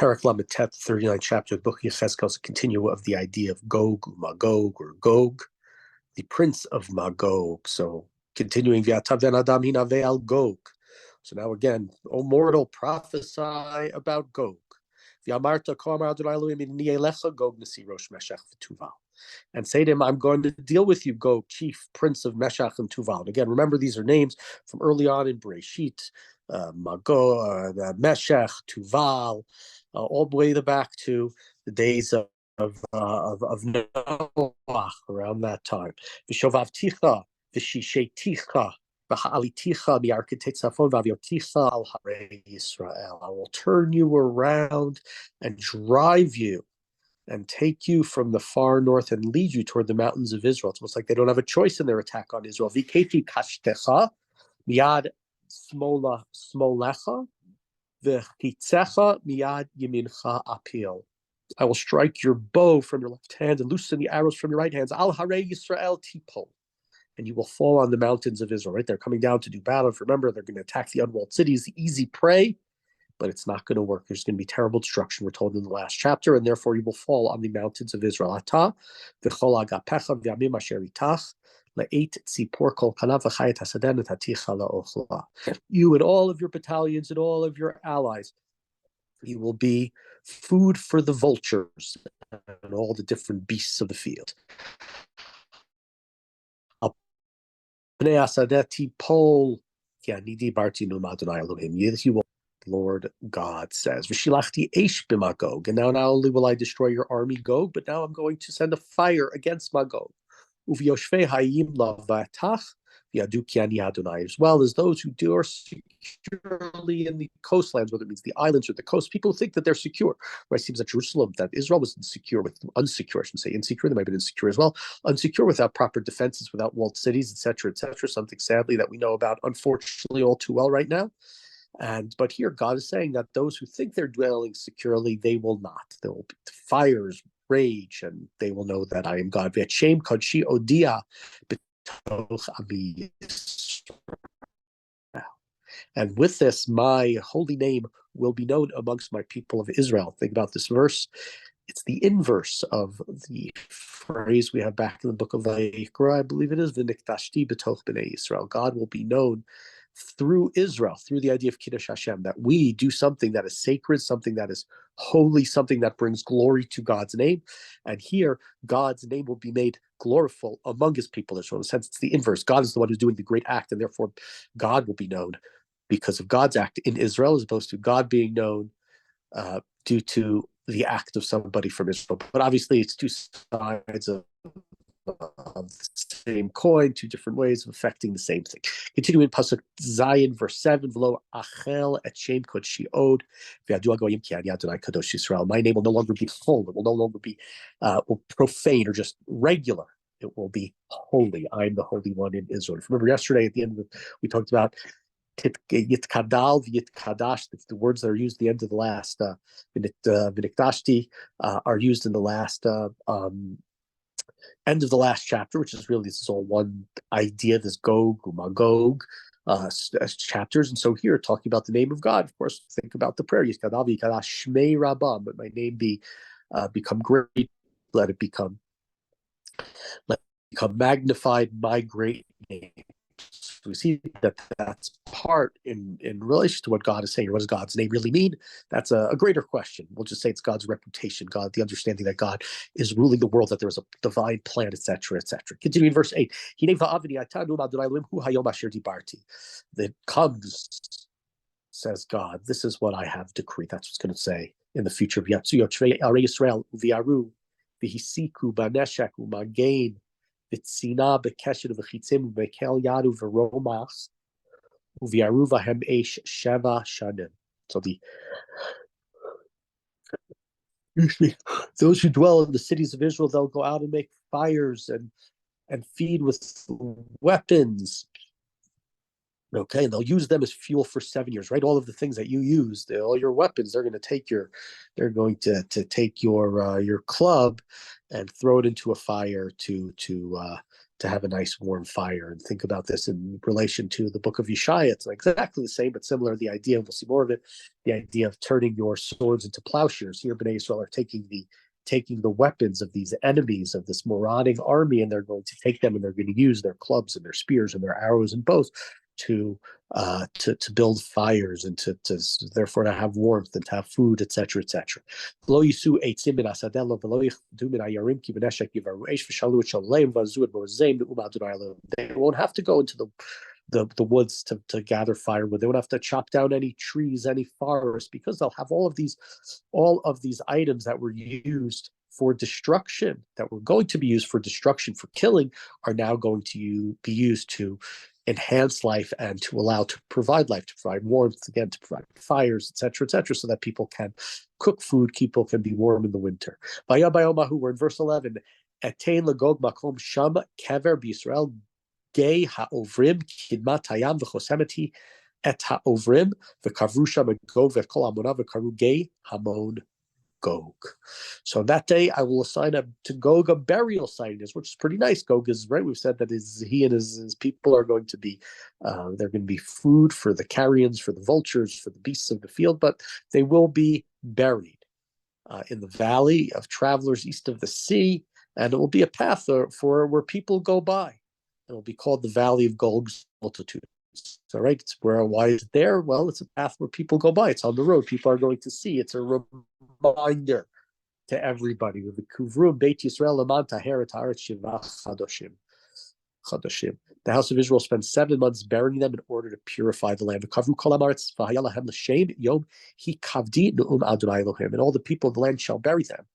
Parak Lamed Tet, 39th chapter of the book of Yechezkel is a continuation of the idea of Gog, Magog, or Gog, the prince of Magog. So continuing, V'atav ben Adam hinaveh al Gog. So now again, O mortal, prophesy about Gog. V'amarta ko amar Adonai Elohim inni elecha Gog nasi rosh Meshech v'Tuval. And say to him, I'm going to deal with you, Gog, chief prince of Meshach and Tuval. And again, remember, these are names from early on in Bereshit, Magog, Meshach, Tuval, all the way back to the days of Noah, around that time. V'shovavticha, v'shisheticha, v'ha'aliticha mi'arketei tzafon v'avyoticha al harei Yisrael. I will turn you around and drive you and take you from the far north and lead you toward the mountains of Israel. It's almost like they don't have a choice in their attack on Israel. V'keti kashtecha miyad smolecha v'chitzecha miyad yamincha apil. I will strike your bow from your left hand and loosen the arrows from your right hands. Al harei Yisrael tipol. And you will fall on the mountains of Israel. Right? They're coming down to do battle. If remember, they're going to attack the unwalled cities, the easy prey. But it's not going to work. There's going to be terrible destruction, we're told in the last chapter, and therefore you will fall on the mountains of Israel. Ata v'chol agapecha v'yamim asher itach le'eit tzipor kol kanav v'chayet hasaden etaticha la'ochla. You and all of your battalions and all of your allies, you will be food for the vultures and all the different beasts of the field. You will, Lord God says, V'shilachti eish b'Magog, and now not only will I destroy your army Gog, but now I'm going to send a fire against Magog. Uv'yoshvei hayim lavatach v'yadu ki ani Adonai, as well as those who are securely in the coastlands, whether it means the islands or the coast. People think that they're secure. Right? It seems that Jerusalem, that Israel was unsecure, I shouldn't say insecure, they might have been insecure as well, unsecure without proper defenses, without walled cities, etc., something sadly that we know about, unfortunately, all too well right now. But here God is saying that those who think they're dwelling securely, they will not. There will be fires, rage, and they will know that I am God. V'etshem kodshi odia b'toch ami Yisrael. And with this, my holy name will be known amongst my people of Israel. Think about this verse. It's the inverse of the phrase we have back in the book of Vayikra, I believe it is, V'niktashti b'toch b'nei Yisrael. God will be known through Israel, through the idea of Kiddush Hashem, that we do something that is sacred, something that is holy, something that brings glory to God's name. And here, God's name will be made gloriful among his people Israel. In a sense, it's the inverse. God is the one who's doing the great act, and therefore God will be known because of God's act in Israel, as opposed to God being known due to the act of somebody from Israel. But obviously, it's two sides of the same coin, two different ways of affecting the same thing. Continuing Pasuk Zayin, verse 7, V'lo achel et shem kodshi od, v'yadu hagoyim ki ani Adonai kadosh Yisrael. My name will no longer be full. It will no longer be profane or just regular. It will be holy. I am the Holy One in Israel. If you remember yesterday at the end of we talked about Yitkadal, Yitkadash, the words that are used at the end of the last V'niktashti are used in the last end of the last chapter, which is really, this is all one idea, this Gog, Magog chapters. And so here, talking about the name of God, of course, think about the prayer, Yitkadav Yikadash Shmei Rabam, but my name become great, let it become magnified, my great name. So we see that that's part in relation to what God is saying. What does God's name really mean? That's a greater question. We'll just say it's God's reputation, God, the understanding that God is ruling the world, that there is a divine plan, etc., etc. Continuing verse 8. That comes, says God, this is what I have decreed. That's what's going to say in the future of Yisrael, V'yaru, V'hisiku, B'neshek, U'magain, V'tzina b'keshet v'chitzim v'kel yadu v'romach u'v'yaru v'hem eish sheva shanim. So those who dwell in the cities of Israel, they'll go out and make fires and feed with weapons. Okay, and they'll use them as fuel for 7 years, right? All of the things that you use, all your weapons, they're going to take your club and throw it into a fire to to have a nice warm fire. And think about this in relation to the book of Yeshaya. It's not exactly the same, but similar. The idea, we'll see more of it, the idea of turning your swords into plowshares. Here, Bnei Yisrael are taking the weapons of these enemies of this marauding army, and they're going to take them and they're going to use their clubs and their spears and their arrows and bows to build fires and to therefore to have warmth and to have food, etc., etc. They won't have to go into the woods to gather firewood. They won't have to chop down any trees, any forests, because they'll have all of these items that were used for destruction, that were going to be used for destruction, for killing, are now going to be used to enhance life and to allow to provide life, to provide warmth, again, to provide fires, etc., so that people can cook food, people can be warm in the winter. We're in verse 11. Etain lagog makom sham kever b'Yisrael gay ha'ovrim kidmat hayam v'chosemeti et ha'ovrim v'kavru sham gog v'kol amona v'karu gay hamon Gog. So that day I will assign to Gog a burial site, which is pretty nice. Gog is right. We've said that he and his people are going to be, they're going to be food for the carrions, for the vultures, for the beasts of the field, but they will be buried in the valley of travelers east of the sea, and it will be a path for where people go by. It will be called the Valley of Gog's Multitude. So, right, it's why is it there? Well, it's a path where people go by. It's on the road. People are going to see. It's a reminder to everybody. With the Kuvru Beit Yisrael Laman Taheret Haaretz Shiva Chadoshim. The house of Israel spent 7 months burying them in order to purify the land. Kavru Kol Haaretz V'Haya Lahem L'Shem Yom Hi Kavdi Nu'um Adonai Elohim. And all the people of the land shall bury them.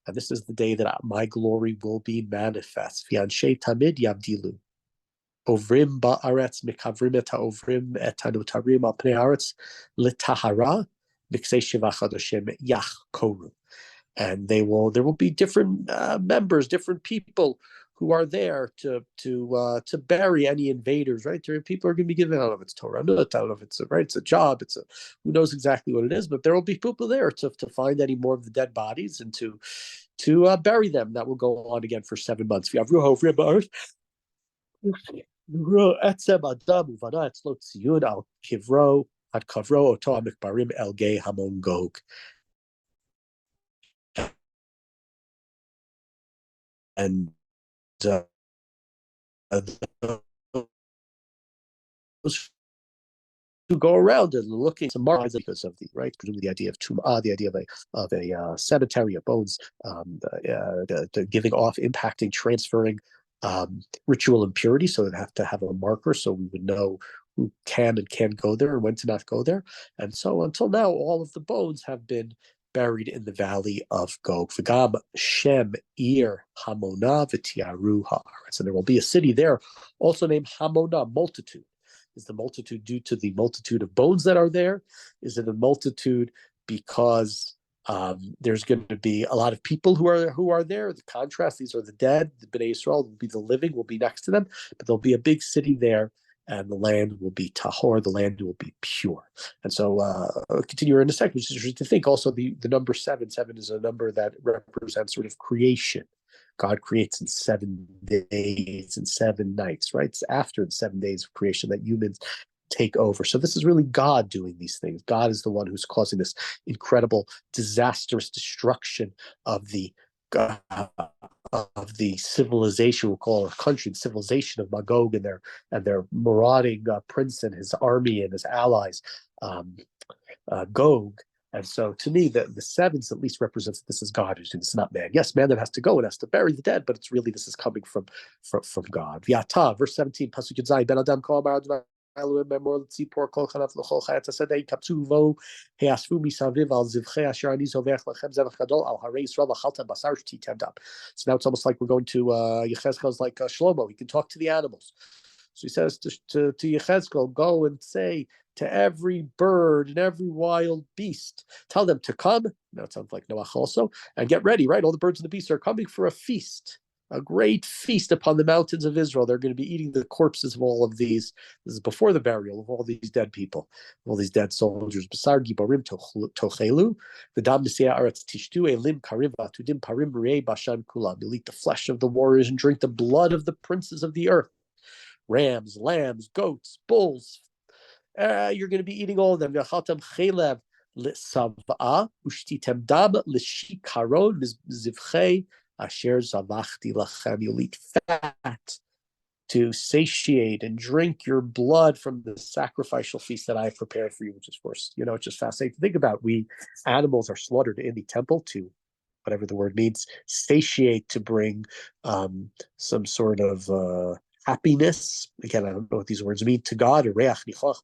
And this is the day that my glory will be manifest. V'Anshei Tamid Yavdilu. Ovrim ba'aretz mikavrim et ha'ovrim et ha'notarim al pnei haaretz l'tahara miksei shiva chadashim yachkoru. And there will be different members, different people who are there to bury any invaders. Right, people are going to be given. I don't know if it's Torah, I don't know if it's it's a job. Who knows exactly what it is, but there will be people there to find any more of the dead bodies and to bury them. That will go on again for 7 months. עצם אדם ובנה אצלו ציון על קברו, עד קברו אותו המקברים אל גיא המון גוג. And those who go around and looking to mark because of presumably the idea of tum'ah, the idea of a cemetery of bones, the giving off, impacting, transferring ritual impurity, so they have to have a marker so we would know who can and can't go there and when to not go there. And so until now, all of the bones have been buried in the valley of Gog. V'gam Shem Ir Hamona v'tiaru ha'aretz. And there will be a city there also named Hamona, multitude. Is the multitude due to the multitude of bones that are there? Is it a multitude because there's going to be a lot of people who are there? The contrast: these are the dead. The Bnei Yisrael will be the living, will be next to them, but there'll be a big city there, and the land will be tahor. The land will be pure. And so, continue in a second. Which is interesting to think. Also, the number 7. 7 is a number that represents sort of creation. God creates in 7 days and 7 nights. Right? It's after the 7 days of creation that humans take over. So this is really God doing these things. God is the one who's causing this incredible, disastrous destruction of the civilization, we'll call it a country, the civilization of Magog and their marauding prince and his army and his allies, Gog. And so to me, the 7s at least represents this is God who's doing this, not man. Yes, man that has to go and has to bury the dead, but it's really this is coming from God. V'ata, verse 17, Pasuk Yud Ben Adam Kol Amar Adonai Elohim tzipor kol chanav l'chol chayat hasadeh kapsu vo heasfu misaviv al zivchei asher ani zovech lachem zevach gadol al harei Yisrael v'chalta basar shtitem dam. So now it's almost like we're going to Yechezkel's like Shlomo. He can talk to the animals. So he says to Yechezkel, go and say to every bird and every wild beast, tell them to come. Now it sounds like Noach also, and get ready. Right, all the birds and the beasts are coming for a feast. a great feast upon the mountains of Israel. They're going to be eating the corpses of all of these. This is before the burial of all these dead people, all these dead soldiers. Basar giborim tochelu, v'dam nisea aretz tishtu elim karim v'atudim parim rei bashan kulam. You'll eat the flesh of the warriors and drink the blood of the princes of the earth. Rams, lambs, goats, bulls. You're going to be eating all of them. V'achatam chelev l'sav'a ushtitem dam l'shikaron mizivchei asher zavachti lachem. You'll eat fat to satiate and drink your blood from the sacrificial feast that I have prepared for you, which is, of course, it's just fascinating to think about. Animals are slaughtered in the temple to, whatever the word means, satiate, to bring some sort of happiness. Again, I don't know what these words mean, to God, a reach nichach,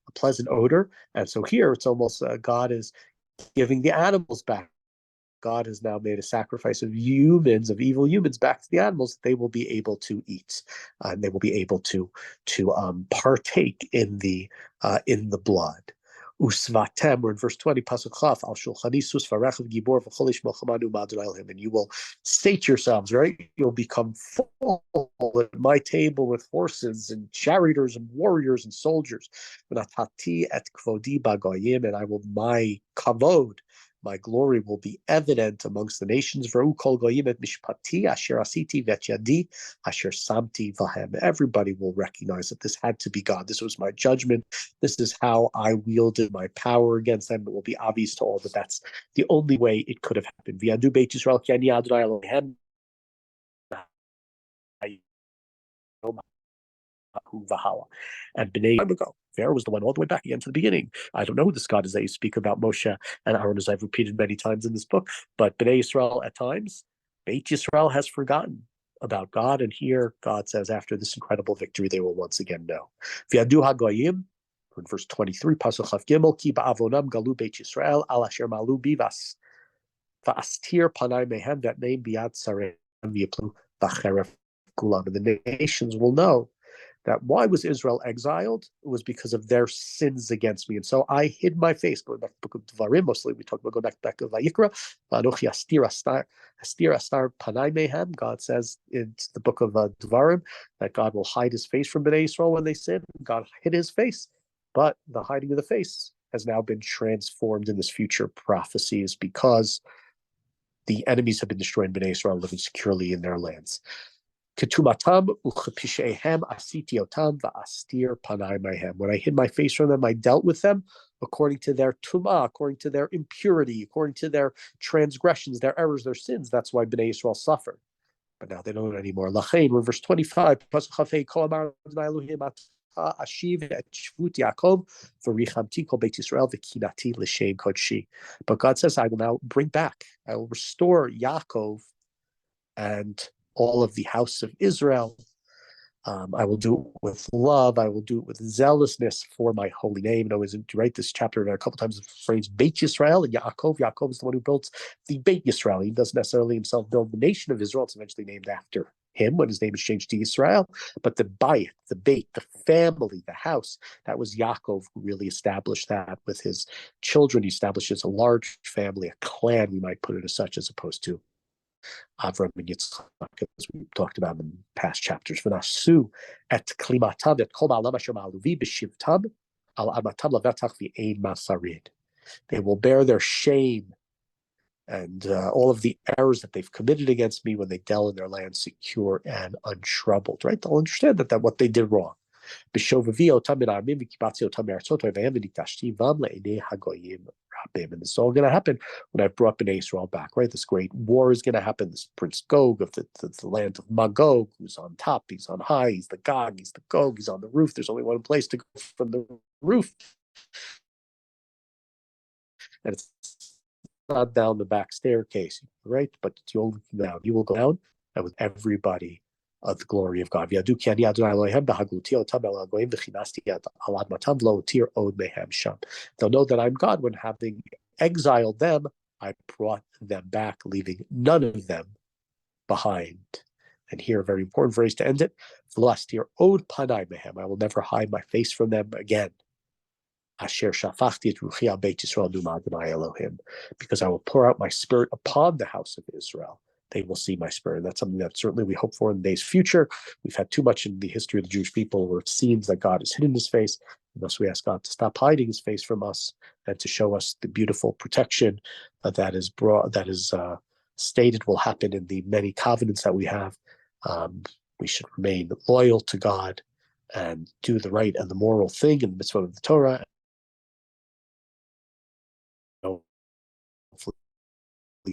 a pleasant odor. And so here it's almost God is giving the animals back. God has now made a sacrifice of humans, of evil humans, back to the animals that they will be able to eat, and they will be able to partake in the blood. Usvatem, we're in verse 20, Pasuk Chaf, Al Shulchani Sus Varechav Gibor V'cholish Melchamanu Madrei Elohim, and you will sate yourselves, right? You'll become full at my table with horses and charioteers and warriors and soldiers. V'natati et kvodi bagoyim, and I will, my kavod, my glory will be evident amongst the nations. Everybody will recognize that this had to be God. This was my judgment. This is how I wielded my power against them. It will be obvious to all that that's the only way it could have happened. And B'nai ago. Pharaoh was the one all the way back again to the beginning. I don't know who this God is that you speak about, Moshe and Aaron, as I've repeated many times in this book, but B'nai Yisrael at times, Beit Yisrael has forgotten about God, and here God says after this incredible victory, they will once again know. V'yadu hagoyim, in verse 23, Pasuk Chaf Gimel, Ki ba'avonam galu Beit Yisrael, al asher malu bivas, va'astir panai mehem, that name biad sarem v'yiplu v'cheref kulam. And the nations will know that why was Israel exiled? It was because of their sins against me. And so I hid my face. Going back to the book of Devarim, mostly we talk about going back to Vayikra. Anochi astir astar panai mehem. God says in the book of Devarim that God will hide his face from Bnei Yisrael when they sin. God hid his face. But the hiding of the face has now been transformed in this future prophecies because the enemies have been destroyed and Bnei Yisrael living securely in their lands. Ketumatam uchepishehem asiti otam va'astir panai mehem. When I hid my face from them, I dealt with them according to their tumah, according to their impurity, according to their transgressions, their errors, their sins. That's why Bnei Yisrael suffered. But now they don't anymore. Lachain, we're in verse 25. Ashiv et shvut Yaakov v'richamti kol Beit Yisrael v'kinati l'shem kodshi. But God says, I will now bring back, I will restore Yaakov and all of the house of Israel. I will do it with love. I will do it with zealousness for my holy name. And I always write this chapter a couple times, the phrase Beit Yisrael and Yaakov. Yaakov is the one who built the Beit Yisrael. He doesn't necessarily himself build the nation of Israel. It's eventually named after him when his name is changed to Israel. But the Bayit, the Beit, the family, the house, that was Yaakov who really established that with his children. He establishes a large family, a clan, we might put it as such, as opposed to Avram and Yitzchak, as we talked about in past chapters. V'nasu et klimatam et kol ba'alam asher ma'aluvi b'shivtam al amatam lavetach v'ein masarid. They will bear their shame and all of the errors that they've committed against me when they dwell in their land secure and untroubled. Right? They'll understand that what they did wrong. And this is all going to happen when I brought Bnei Israel back, right? This great war is going to happen. This Prince Gog of the land of Magog, who's on top, he's on high, he's the Gog, he's the Gog, he's on the roof. There's only one place to go from the roof. And it's not down the back staircase, right? But you will go down and with everybody of the glory of God. They'll know that I'm God when, having exiled them, I brought them back, leaving none of them behind. And here, a very important phrase to end it: I will never hide my face from them again. Because I will pour out my spirit upon the house of Israel. they will see my spirit. And that's something that certainly we hope for in the days future. We've had too much in the history of the Jewish people where it seems that God has hidden his face. And thus we ask God to stop hiding his face from us and to show us the beautiful protection that is stated will happen in the many covenants that we have. We should remain loyal to God and do the right and the moral thing in the mitzvah of the Torah. Hopefully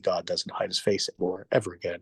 God doesn't hide his face anymore ever again.